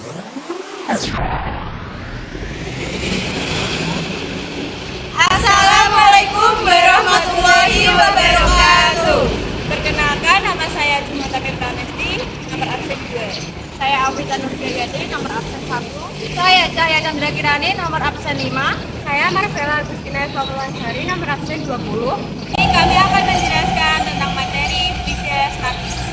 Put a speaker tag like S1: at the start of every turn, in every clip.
S1: Assalamualaikum warahmatullahi wabarakatuh. Perkenalkan, nama saya Jumata Pramesti, nomor absen 2.
S2: Saya Awita Nurjayati, nomor absen 1.
S3: Saya Cahya Chandra Kirani, nomor absen 5.
S2: Saya Marvela Agustina Famulasari, nomor absen 20.
S1: Ini kami akan menjelaskan tentang materi Fluida Statis.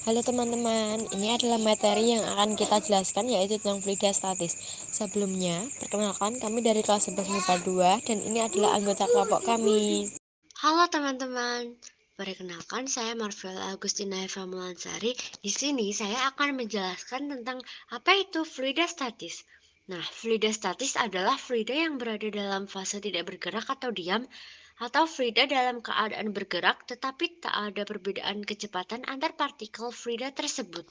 S4: Halo teman-teman, ini adalah materi yang akan kita jelaskan yaitu tentang fluida statis. Sebelumnya, perkenalkan kami dari kelas 11 MIPA 2 dan ini adalah anggota kelompok kami.
S5: Halo teman-teman, perkenalkan saya Marvela Agustina Eva Mulansari. Di sini saya akan menjelaskan tentang apa itu fluida statis. Nah, fluida statis adalah fluida yang berada dalam fase tidak bergerak atau diam, atau fluida dalam keadaan bergerak tetapi tak ada perbedaan kecepatan antar partikel fluida tersebut.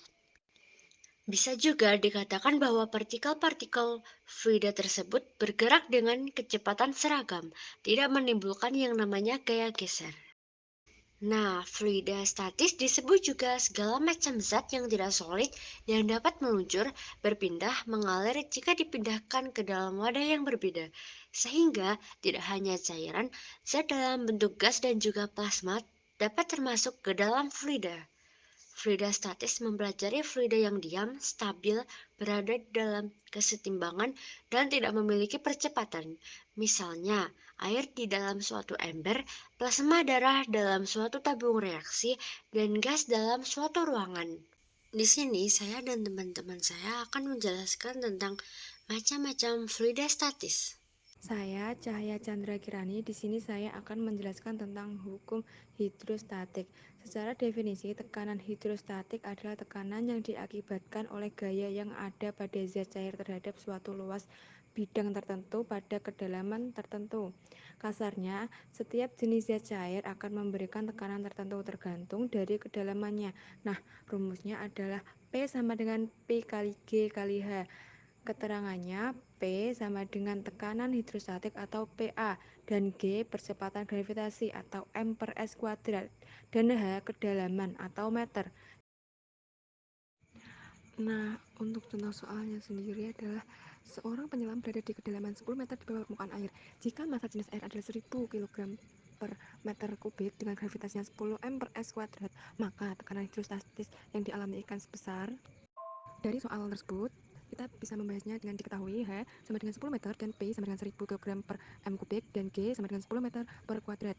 S5: Bisa juga dikatakan bahwa partikel-partikel fluida tersebut bergerak dengan kecepatan seragam, tidak menimbulkan yang namanya gaya geser. Nah, fluida statis disebut juga segala macam zat yang tidak solid yang dapat meluncur, berpindah, mengalir jika dipindahkan ke dalam wadah yang berbeda. Sehingga tidak hanya cairan, zat dalam bentuk gas dan juga plasma dapat termasuk ke dalam fluida. Fluida statis mempelajari fluida yang diam, stabil, berada dalam kesetimbangan, dan tidak memiliki percepatan. Misalnya, air di dalam suatu ember, plasma darah dalam suatu tabung reaksi, dan gas dalam suatu ruangan. Di sini saya dan teman-teman saya akan menjelaskan tentang macam-macam fluida statis.
S2: Saya Cahya Chandra Kirani. Di sini saya akan menjelaskan tentang hukum hidrostatik. Secara definisi, tekanan hidrostatik adalah tekanan yang diakibatkan oleh gaya yang ada pada zat cair terhadap suatu luas bidang tertentu pada kedalaman tertentu. Kasarnya, setiap jenis zat cair akan memberikan tekanan tertentu tergantung dari kedalamannya. Nah, rumusnya adalah P sama dengan P kali G kali H. Keterangannya, P sama dengan tekanan hidrostatik atau PA, dan G percepatan gravitasi atau M per S kuadrat, dan H kedalaman atau meter. Nah, untuk contoh soalnya sendiri adalah seorang penyelam berada di kedalaman 10 meter di bawah permukaan air. Jika massa jenis air adalah 1000 kg per meter kubik dengan gravitasinya 10 M per S kuadrat, maka tekanan hidrostatis yang dialami ikan sebesar. Dari soal tersebut, kita bisa membahasnya dengan diketahui H sama dengan 10 meter dan P sama dengan 1000 kg per M kubik dan G sama dengan 10 meter per kuadrat.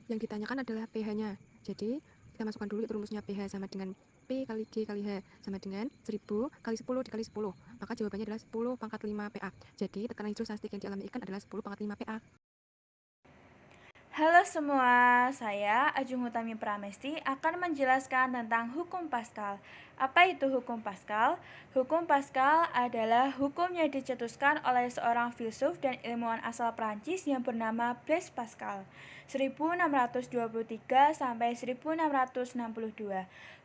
S2: Yang ditanyakan adalah pH-nya. Jadi, kita masukkan dulu itu rumusnya pH sama dengan P kali G kali H sama dengan 1000 kali 10 dikali 10. Maka jawabannya adalah 10 pangkat 5 PA. Jadi, tekanan hidrostatik yang dialami ikan adalah 10 pangkat 5 PA.
S1: Halo semua, saya Ajung Utami Pramesti akan menjelaskan tentang hukum Pascal. Apa itu hukum Pascal? Hukum Pascal adalah hukum yang dicetuskan oleh seorang filsuf dan ilmuwan asal Prancis yang bernama Blaise Pascal, 1623 sampai 1662.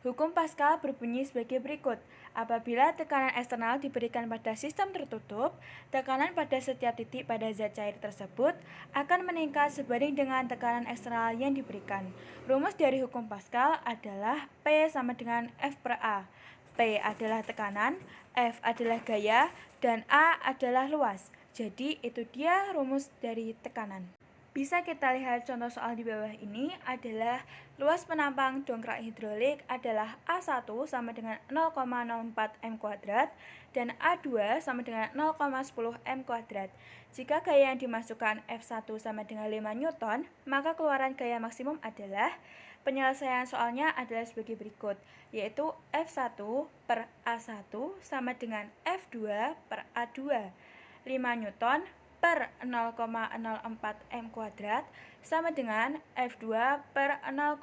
S1: Hukum Pascal berbunyi sebagai berikut. Apabila tekanan eksternal diberikan pada sistem tertutup, tekanan pada setiap titik pada zat cair tersebut akan meningkat sebanding dengan tekanan eksternal yang diberikan. Rumus dari hukum Pascal adalah P sama dengan F per A. P adalah tekanan, F adalah gaya, dan A adalah luas. Jadi itu dia rumus dari tekanan. Bisa kita lihat contoh soal di bawah ini adalah luas penampang dongkrak hidrolik adalah A1 sama dengan 0,04 M kuadrat dan A2 sama dengan 0,10 M kuadrat. Jika gaya yang dimasukkan F1 sama dengan 5 Newton, maka keluaran gaya maksimum adalah, penyelesaian soalnya adalah sebagai berikut, yaitu F1 per A1 sama dengan F2 per A2. 5 Newton per 0,04 M kuadrat sama dengan F2 per 0,1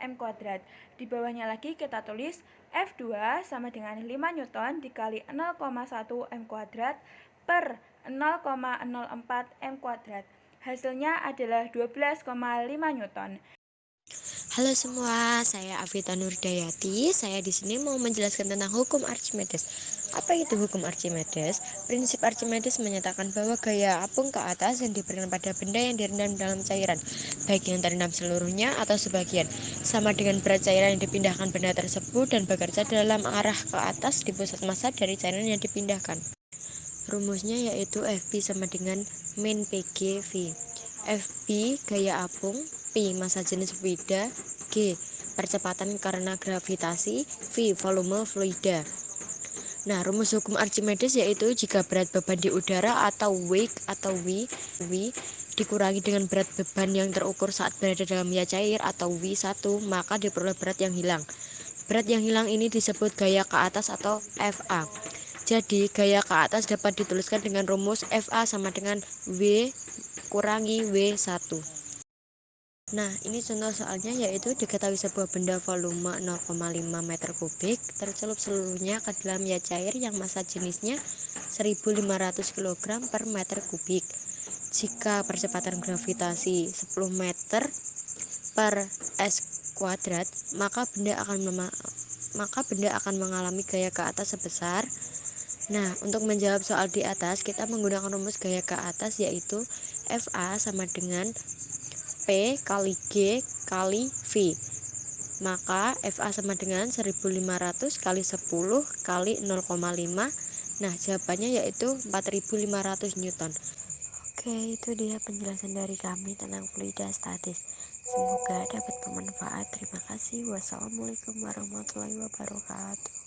S1: M kuadrat. Di bawahnya lagi kita tulis F2 sama dengan 5 Newton dikali 0,1 M kuadrat per 0,04 M kuadrat. Hasilnya adalah 12,5 Newton.
S4: Halo semua, saya Avita Nurdayati. Saya di sini mau menjelaskan tentang hukum Archimedes. Apa itu hukum Archimedes? Prinsip Archimedes menyatakan bahwa gaya apung ke atas yang diberikan pada benda yang direndam dalam cairan, baik yang terendam seluruhnya atau sebagian, sama dengan berat cairan yang dipindahkan benda tersebut dan bekerja dalam arah ke atas di pusat massa dari cairan yang dipindahkan. Rumusnya yaitu Fp sama dengan min PG V. Fp gaya apung, P massa jenis fluida, G percepatan karena gravitasi, V volume fluida. Nah, rumus hukum Archimedes yaitu jika berat beban di udara atau weight atau W dikurangi dengan berat beban yang terukur saat berada dalam minyak cair atau W1, maka diperoleh berat yang hilang. Berat yang hilang ini disebut gaya ke atas atau Fa. Jadi, gaya ke atas dapat dituliskan dengan rumus Fa sama dengan W kurangi W1. Nah, ini contoh soalnya yaitu diketahui sebuah benda volume 0,5 meter kubik tercelup seluruhnya ke dalam minyak cair yang massa jenisnya 1500 kg per meter kubik. Jika percepatan gravitasi 10 meter per s kuadrat, maka benda akan mengalami gaya ke atas sebesar. Nah, untuk menjawab soal di atas, kita menggunakan rumus gaya ke atas yaitu Fa sama dengan P kali G kali V. Maka Fa sama dengan 1500 kali 10 kali 0,5. Nah, jawabannya yaitu 4500 Newton. Oke, itu dia penjelasan dari kami tentang fluida statis. Semoga dapat bermanfaat. Terima kasih. Wassalamualaikum warahmatullahi wabarakatuh.